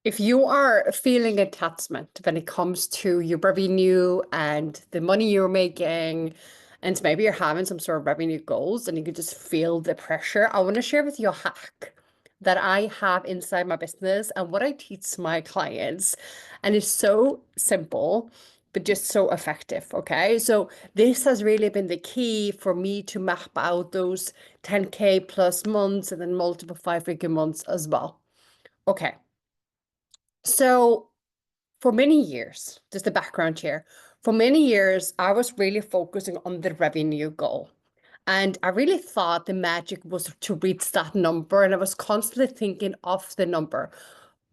If you are feeling attachment when it comes to your revenue and the money you're making, and maybe you're having some sort of revenue goals and you can just feel the pressure, I want to share with you a hack that I have inside my business and what I teach my clients. And it's so simple, but just so effective. Okay. So this has really been the key for me to map out those 10K plus months and then multiple 5 figure months as well. Okay. So for many years, just the background here, for many years, I was really focusing on the revenue goal. And I really thought the magic was to reach that number. And I was constantly thinking of the number.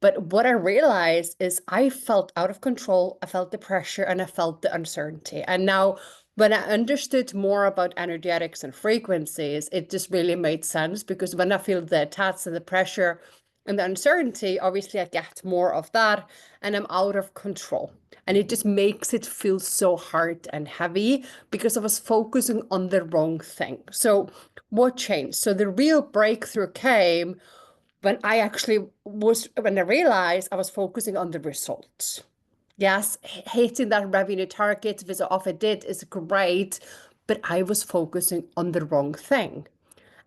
But what I realized is I felt out of control. I felt the pressure and I felt the uncertainty. And now, when I understood more about energetics and frequencies, it just really made sense because when I feel the attacks and the pressure and the uncertainty, obviously I get more of that and I'm out of control. And it just makes it feel so hard and heavy because I was focusing on the wrong thing. So, what changed? So, the real breakthrough came when I realized I was focusing on the results. Yes, hitting that revenue target, if it's off it did, is great, but I was focusing on the wrong thing.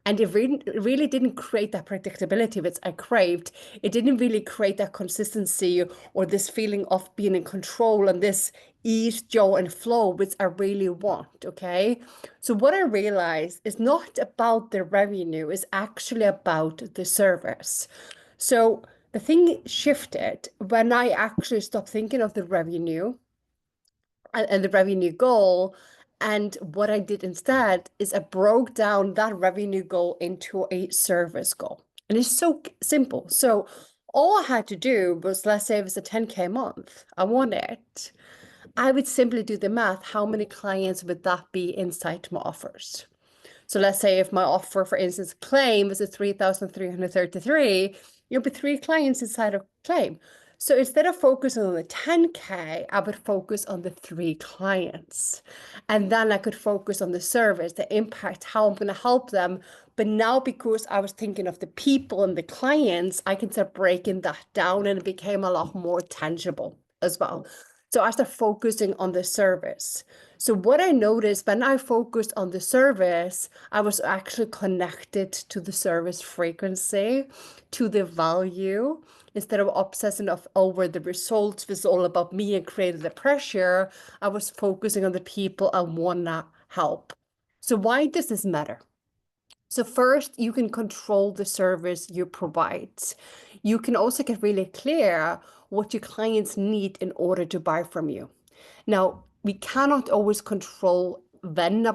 And it really didn't create that predictability which I craved. It didn't really create that consistency or this feeling of being in control and this ease, joy, and flow, which I really want. Okay. So what I realized is not about the revenue, it's actually about the service. So the thing shifted when I actually stopped thinking of the revenue and the revenue goal. And what I did instead is I broke down that revenue goal into a service goal. And it's so simple. So all I had to do was, let's say it was a 10K a month. I want it. I would simply do the math. How many clients would that be inside my offers? So let's say if my offer, for instance, claim is a 3,333, you'll be three clients inside of claim. So instead of focusing on the 10K, I would focus on the three clients. And then I could focus on the service, the impact, how I'm going to help them. But now, because I was thinking of the people and the clients, I can start breaking that down and it became a lot more tangible as well. So I started focusing on the service. So what I noticed when I focused on the service, I was actually connected to the service frequency, to the value, instead of obsessing over the results, was all about me and created the pressure. I was focusing on the people I wanna help. So why does this matter? So first, you can control the service you provide. You can also get really clear what your clients need in order to buy from you. Now, we cannot always control when a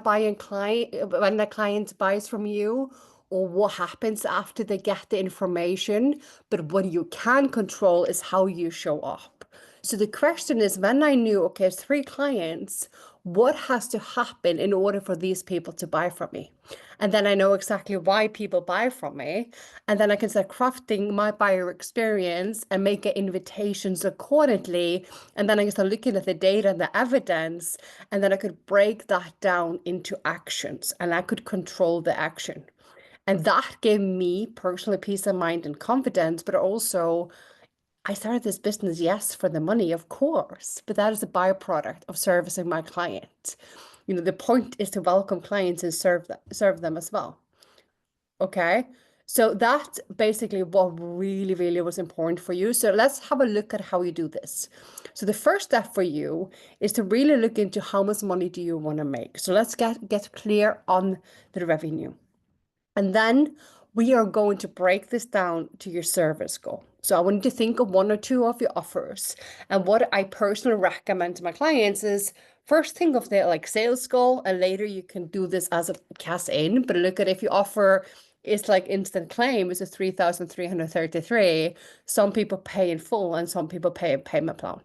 client buys from you or what happens after they get the information, but what you can control is how you show up. So the question is, when I knew, okay, it's three clients, what has to happen in order for these people to buy from me? And then I know exactly why people buy from me. And then I can start crafting my buyer experience and make invitations accordingly. And then I can start looking at the data and the evidence. And then I could break that down into actions and I could control the action. And that gave me personal peace of mind and confidence, but also I started this business, yes, for the money, of course, but that is a byproduct of servicing my client. The point is to welcome clients and serve them as well. Okay. So that's basically what really, really was important for you. So let's have a look at how you do this. So the first step for you is to really look into how much money do you want to make. So let's get clear on the revenue. And then we are going to break this down to your service goal. So I want you to think of one or two of your offers. And what I personally recommend to my clients is first think of the sales goal, and later you can do this as a cash in. But look at if you offer it's like instant claim is a 3,333. Some people pay in full and some people pay a payment plan.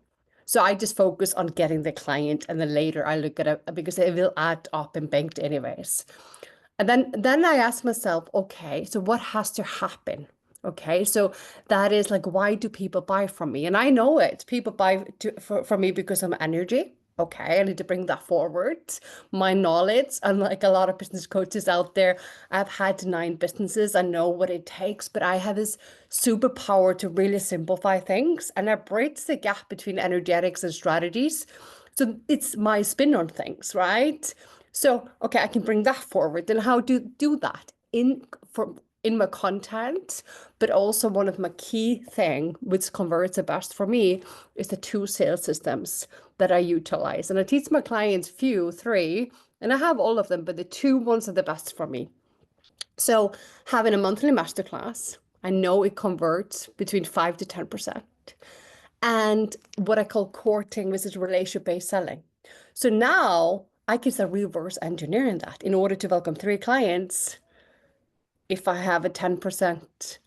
So I just focus on getting the client and then later I look at it because it will add up in banked anyways. And then I ask myself, okay, so what has to happen? Okay, so that is like, why do people buy from me? And I know it. People buy from me because I'm energy. Okay, I need to bring that forward. My knowledge, unlike a lot of business coaches out there, I've had 9 businesses. I know what it takes, but I have this superpower to really simplify things, and I bridge the gap between energetics and strategies. So it's my spin on things, right? So, okay, I can bring that forward. And how do that in my content, but also one of my key thing, which converts the best for me, is the 2 sales systems that I utilize. And I teach my clients three, and I have all of them, but the 2 ones are the best for me. So having a monthly masterclass, I know it converts between 5 to 10%. And what I call courting, which is relationship-based selling. So now I can start reverse engineering that in order to welcome 3 clients. If I have a 10%,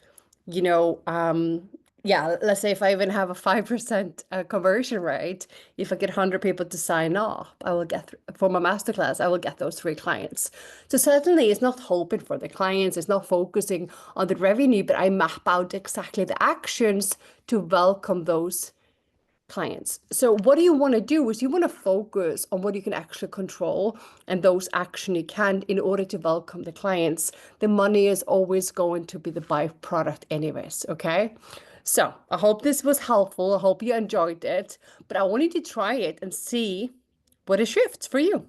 you know, yeah, let's say if I even have a 5% conversion rate, if I get 100 people to sign up, I will get, for my masterclass, I will get those 3 clients. So certainly it's not hoping for the clients, it's not focusing on the revenue, but I map out exactly the actions to welcome those clients. So what do you want to do is you want to focus on what you can actually control and those action you can in order to welcome the clients. The money is always going to be the byproduct anyways, okay? So I hope this was helpful. I hope you enjoyed it, but I want you to try it and see what it shifts for you.